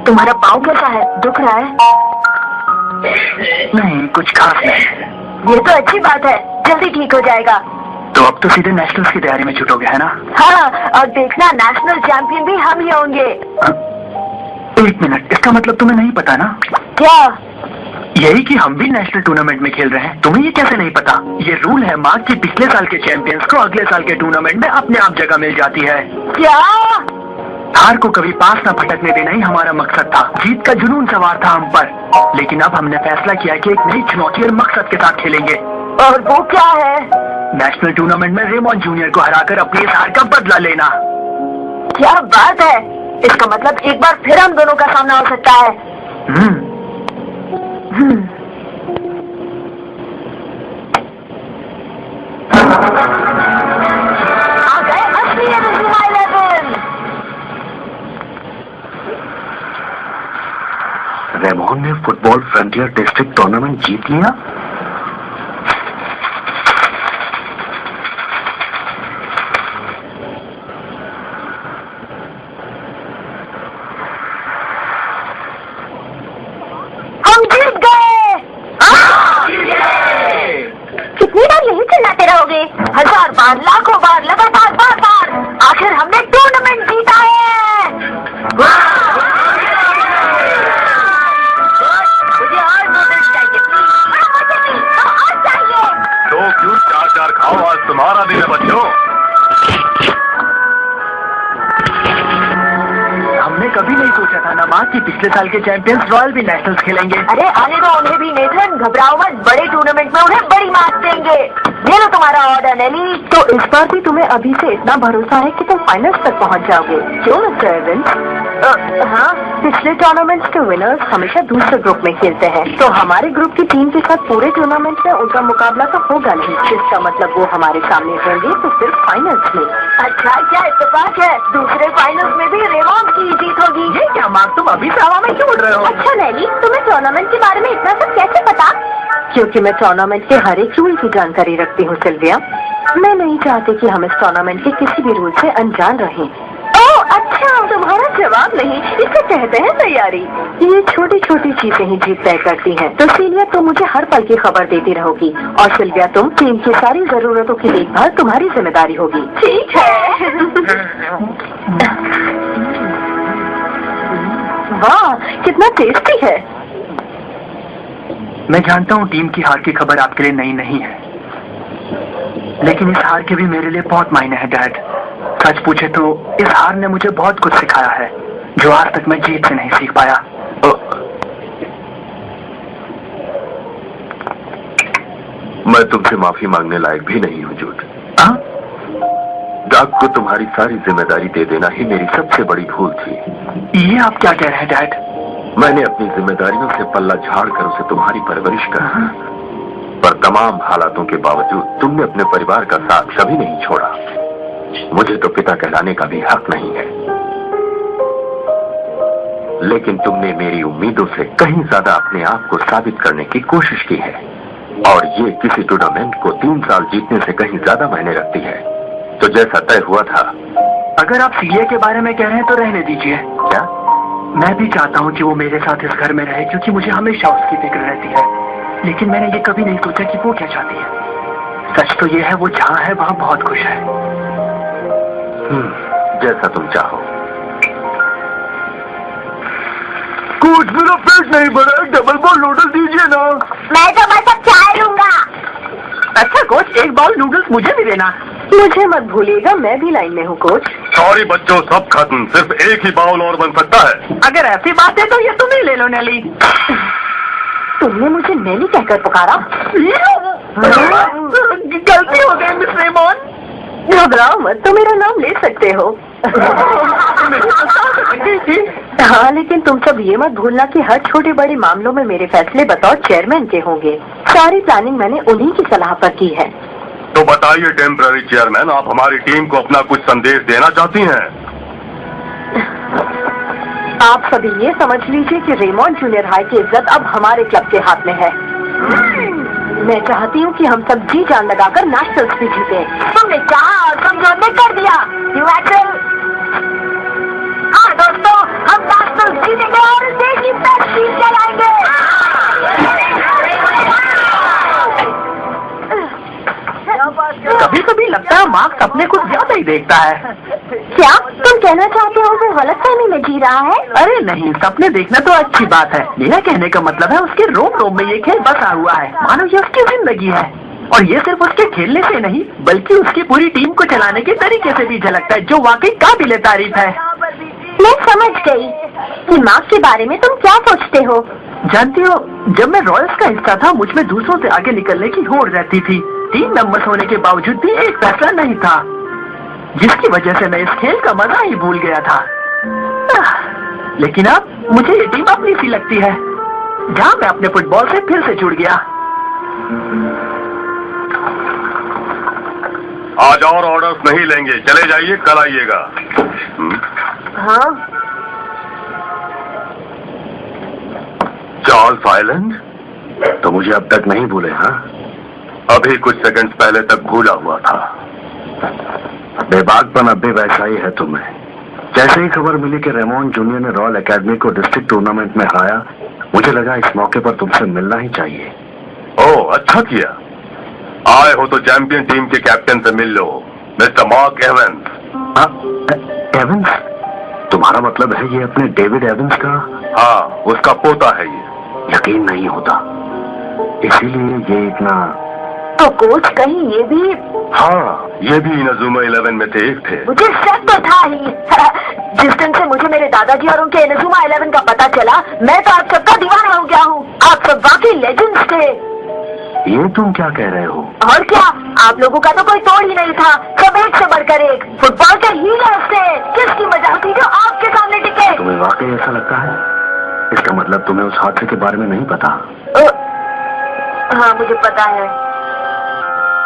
तुम्हारा पाँव कैसा है? दुख रहा है? नहीं, कुछ खास नहीं। ये तो अच्छी बात है, जल्दी ठीक हो जाएगा। तो अब तो सीधे नेशनल्स की तैयारी में छूटोगे, है ना? हाँ, और देखना नेशनल चैंपियन भी हम ही होंगे। एक मिनट, इसका मतलब तुम्हें नहीं पता ना? क्या? यही कि हम भी नेशनल टूर्नामेंट में खेल रहे हैं। तुम्हें ये कैसे नहीं पता? ये रूल है माँ कि पिछले साल के चैंपियंस को अगले साल के टूर्नामेंट में अपने आप जगह मिल जाती है। क्या? हार को कभी पास ना भटकने देना ही हमारा मकसद था। जीत का जुनून सवार था हम पर, लेकिन अब हमने फैसला किया कि एक नई चुनौती और मकसद के साथ खेलेंगे। और वो क्या है? नेशनल टूर्नामेंट में रेमॉन्ड जूनियर को हराकर अपनी इस हार का बदला लेना। क्या बात है! इसका मतलब एक बार फिर हम दोनों का सामना हो सकता है। आ गए असली रेज़ुमा 11। रेमॉन्ड ने फुटबॉल फ्रंटियर डिस्ट्रिक्ट टूर्नामेंट जीत लिया। हम जीत गए! कितनी बार यही चिल्लाते रहोगे? 1000 बार, लाखों बार, लगातार बार बार। आखिर हमने टूर्नामेंट जीता है। मुझे और नूडल्स चाहिए, प्लीज। मुझे भी और चाहिए। तो क्यों 4-4 खाओ, आज तुम्हारा दिन है बच्चों। हमने कभी नहीं सोचा था ना माँ कि पिछले साल के चैंपियंस रॉयल भी नेशनल्स खेलेंगे। अरे आने दो उन्हें भी नेथन, घबराओ मत। बड़े टूर्नामेंट में उन्हें बड़ी मार्क्स देंगे। ये लो तुम्हारा ऑर्डर नेली। तो इस बार भी तुम्हें अभी से इतना भरोसा है कि तुम फाइनल्स तक पहुंच जाओगे? क्यों मिस्टर एवंस? हाँ, पिछले टूर्नामेंट्स के विनर्स हमेशा दूसरे ग्रुप में खेलते हैं, तो हमारे ग्रुप की टीम के साथ पूरे टूर्नामेंट में उनका मुकाबला तो होगा नहीं। इसका मतलब वो हमारे सामने होंगे तो सिर्फ फाइनल्स में। अच्छा, क्या इत्तेफाक है? दूसरे फाइनल्स में भी रेमॉन्ड की जीत होगी। ये क्या माँ, तुम अभी से हवा में क्यों उड़ रहे हो? अच्छा नैली, तुम्हें टूर्नामेंट के बारे में इतना सब कैसे पता? क्योंकि मैं टूर्नामेंट के हर एक रूल की जानकारी रखती हूँ सिल्विया। मैं नहीं चाहती कि हम इस टूर्नामेंट के किसी भी रूल से अनजान रहें। ओह अच्छा, तुम्हारा जवाब नहीं, इसे कहते हैं तैयारी। ये छोटी छोटी चीजें ही जीत तय करती हैं। तो सिल्विया, तुम मुझे हर पल की खबर देती रहोगी, और सिल्विया तुम टीम की सारी जरूरतों की देखभाल तुम्हारी जिम्मेदारी होगी। ठीक है। वाह, कितना टेस्टी है। मैं जानता हूँ टीम की हार की खबर आपके लिए नई नहीं है, लेकिन इस हार के भी मेरे लिए बहुत मायने हैं डैड। सच पूछे तो इस हार ने मुझे बहुत कुछ सिखाया है, जो आज तक मैं जीत से नहीं सीख पाया। मैं तुमसे माफी मांगने लायक भी नहीं हूँ जूड। डॉग को तुम्हारी सारी जिम्मेदारी दे देना ही मेरी सबसे बड़ी भूल थी। ये आप क्या कह रहे हैं डैड? मैंने अपनी जिम्मेदारियों से पल्ला झाड़कर उसे तुम्हारी परवरिश करी, पर तमाम हालातों के बावजूद तुमने अपने परिवार का साथ कभी नहीं छोड़ा। मुझे तो पिता कहलाने का भी हक नहीं है, लेकिन तुमने मेरी उम्मीदों से कहीं ज्यादा अपने आप को साबित करने की कोशिश की है, और ये किसी टूर्नामेंट को 3 साल जीतने से कहीं ज्यादा मायने रखती है। तो जैसा तय हुआ था। अगर आप सीए के बारे में कह रहे हैं तो रहने दीजिए। क्या? मैं भी चाहता हूँ कि वो मेरे साथ इस घर में रहे, क्योंकि मुझे हमेशा उसकी फिक्र रहती है, लेकिन मैंने ये कभी नहीं सोचा कि वो क्या चाहती है। सच तो ये है, वो जहाँ है वहाँ बहुत खुश है। जैसा तुम चाहो। कुछ मेरा पेट नहीं भरा, डबल बॉल नूडल्स दीजिए ना। मैं तो बस अब चाय लूंगा। अच्छा कोच, एक बाउल नूडल्स मुझे भी देना। मुझे मत भूलिएगा, मैं भी लाइन में हूँ कोच। सॉरी बच्चों, सब खत्म, सिर्फ एक ही बाउल और बन सकता है। अगर ऐसी बात है तो ये तुम ही ले लो नेली। तुमने मुझे नेली कहकर पुकारा? गलती हो गई मिस रेमॉन्ड। घबराओ मत, तो मेरा नाम ले सकते हो। हाँ, लेकिन तुम सब ये मत भूलना कि हर छोटे बड़े मामलों में मेरे फैसले बतौर चेयरमैन के होंगे। सारी प्लानिंग मैंने उन्हीं की सलाह पर की है। तो बताइए टेम्पररी चेयरमैन, आप हमारी टीम को अपना कुछ संदेश देना चाहती हैं? आप सभी ये समझ लीजिए कि रेमॉन्ड जूनियर हाई की इज्जत अब हमारे क्लब के हाथ में है। मैं चाहती हूँ कि हम सब जी जान लगाकर नेशनल्स भी जीते। तुमने कहा और समझौते कर दिया। हाँ दोस्तों, हम नेशनल्स जीतेंगे और देश की बेस्ट टीम कहलाएंगे। कभी कभी लगता है मार्क्स अपने कुछ ज्यादा ही देखता है। क्या तुम कहना चाहते हो वो गलतफहमी में जी रहा है? अरे नहीं, सपने देखना तो अच्छी बात है। मेरा कहने का मतलब है उसके रोम रोम में ये खेल बसा हुआ है, मानो ये उसकी जिंदगी है। और ये सिर्फ उसके खेलने से नहीं, बल्कि उसकी पूरी टीम को चलाने के तरीके से भी झलकता है, जो वाकई काबिले तारीफ है। मैं समझ गई कि मार्क्स के बारे में तुम क्या सोचते हो। जानती हो, जब मैं रॉयल्स का हिस्सा था, मुझ में दूसरों से आगे निकलने की होड़ रहती थी। टीम मेंबर्स होने के बावजूद भी एक फैसला नहीं था, जिसकी वजह से मैं इस खेल का मजा ही भूल गया था। लेकिन अब मुझे ये टीम अपनी सी लगती है, जहाँ मैं अपने फुटबॉल से फिर से जुड़ गया। आज और ऑर्डर्स नहीं लेंगे, चले जाइए, कल आइएगा। हाँ, चार्ल्स आइलैंड तो मुझे अब तक नहीं भूले? हाँ, अभी कुछ सेकंड्स पहले तक भूला हुआ था। बेबाकपन अब भी वैसा ही है तुम्हें। जैसे ही खबर मिली कि रेमॉन्ड जूनियर ने रॉयल एकेडमी को डिस्ट्रिक्ट टूर्नामेंट में हराया, मुझे लगा इस मौके पर तुमसे मिलना ही चाहिए। ओह, अच्छा किया। आए हो तो चैंपियन टीम के कैप्टन से मिल लो, मिस्टर मार्क एवंस। एवंस? तुम्हारा मतलब है ये अपने डेविड एवंस का? हाँ, उसका पोता है ये। यकीन नहीं होता, इसीलिए ये इतना। तो कोच कहीं ये भी? हाँ, ये भी इनाजुमा 11 में से एक थे। मुझे शक तो था ही। जिस दिन से मुझे मेरे दादाजी और उनके इनाजुमा 11 का पता चला, मैं तो आप सबका दीवाना हो गया हूँ। आप सब वाकई लेजेंड्स थे। ये तुम क्या कह रहे हो? और क्या, आप लोगों का तो कोई तोड़ ही नहीं था। सब एक से बढ़कर एक फुटबॉल के हीरोज थे। किसकी मजाक थी जो आपके सामने टिके? तुम्हें वाकई ऐसा लगता है? इसका मतलब तुम्हें उस हादसे के बारे में नहीं पता? हाँ, मुझे पता है।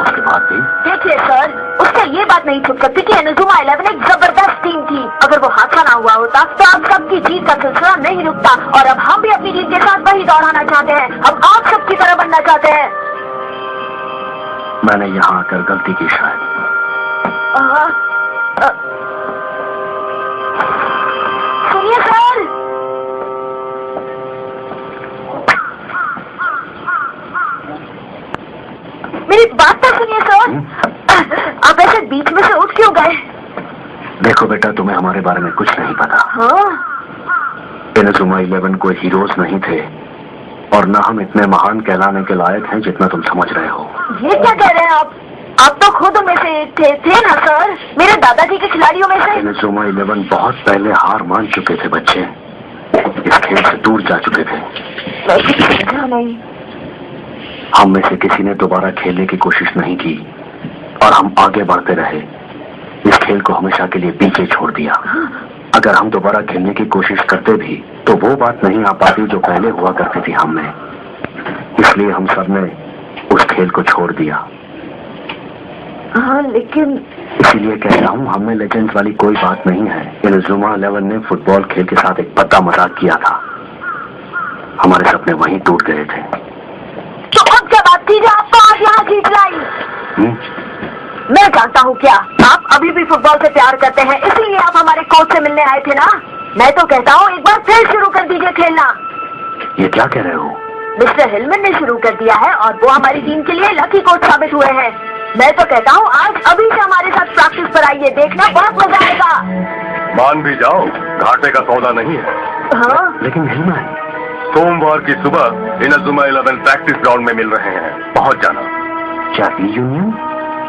उसके बाद भी? देखिए सर, उससे ये बात नहीं छुप सकती कि इनाजुमा 11 एक जबरदस्त टीम थी। अगर वो हादसा ना हुआ होता तो आप सबकी जीत का सिलसिला नहीं रुकता। और अब हम भी अपनी टीम के साथ वही दौड़ाना चाहते हैं। हम आप सबकी तरह बनना चाहते हैं। मैंने यहाँ आकर गलती की शायद। सुनिए सर, मेरी बात तो सुनिए सर। आप ऐसे बीच में से उठ क्यों गए? देखो बेटा, तुम्हें हमारे बारे में कुछ नहीं पता। हाँ? इनाजुमा 11 कोई हीरोज नहीं थे, और न हम इतने महान कहलाने के लायक हैं जितना तुम समझ रहे हो। ये क्या कह रहे हैं आप? आप तो खुद में से एक थे ना सर, मेरे दादाजी के खिलाड़ियों में से। इनाजुमा 11 बहुत पहले हार मान चुके थे बच्चे, इस खेल से दूर जा चुके थे। नहीं, हम में से किसी ने दोबारा खेलने की कोशिश नहीं की, और हम आगे बढ़ते रहे। इस खेल को हमेशा के लिए पीछे छोड़ दिया। अगर हम दोबारा खेलने की कोशिश करते भी तो वो बात नहीं आ पाती जो पहले हुआ करती थी हम में। इसलिए हम सब ने उस खेल को छोड़ दिया। हाँ, लेकिन इसीलिए कह रहा हूँ, हमें लेजेंड्स वाली कोई बात नहीं है। इनाजुमा 11 ने फुटबॉल खेल के साथ एक भद्दा मजाक किया था। हमारे सपने वहीं टूट गए थे। तो अब क्या बात थी जो आपको आज यहाँ जीत लाई? मैं जानता हूँ क्या, आप अभी भी फुटबॉल से प्यार करते हैं, इसीलिए आप हमारे कोच से मिलने आए थे ना। मैं तो कहता हूँ एक बार फिर शुरू कर दीजिए खेलना। ये क्या कह रहे हो? मिस्टर हिलमन ने शुरू कर दिया है और वो हमारी टीम के लिए लकी कोच साबित हुए हैं। मैं तो कहता हूँ आज अभी से हमारे साथ प्रैक्टिस पर आइए, देखना बहुत मजा आएगा। मान भी जाओ, घाटे का सौदा नहीं है। हाँ? लेकिन हिलमन, सोमवार की सुबह इनाजुमा 11 प्रैक्टिस ग्राउंड में मिल रहे हैं, पहुंच जाना। क्या रीयूनियन?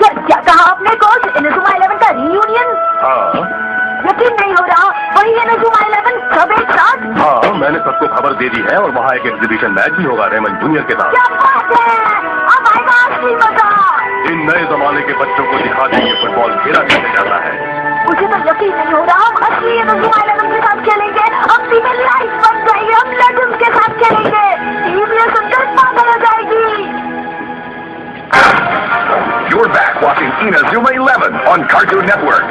क्या कहा आपने कोच? इनाजुमा 11 का रीयूनियन? हाँ। यकीन नहीं हो रहा, वही इनाजुमा 11 सब एक साथ? हाँ, मैंने सबको खबर दे दी है, और वहाँ एक एग्जीबिशन मैच भी होगा रेमंड जूनियर के साथ। क्या बात है, अब आएगा असली मजा। इन नए जमाने के बच्चों को दिखा देंगे फुटबॉल खेला कैसे जाता है। मुझे तो यकीन नहीं हो रहा, हम असली एनर्जी के साथ खेलेंगे। अब टीमें लाइफ बन जाएगी, हम लेजेंड्स के साथ खेलेंगे। टीम ये सुनकर पागल हो जाएगी। You're back watching Inazuma 11 on Cartoon Network.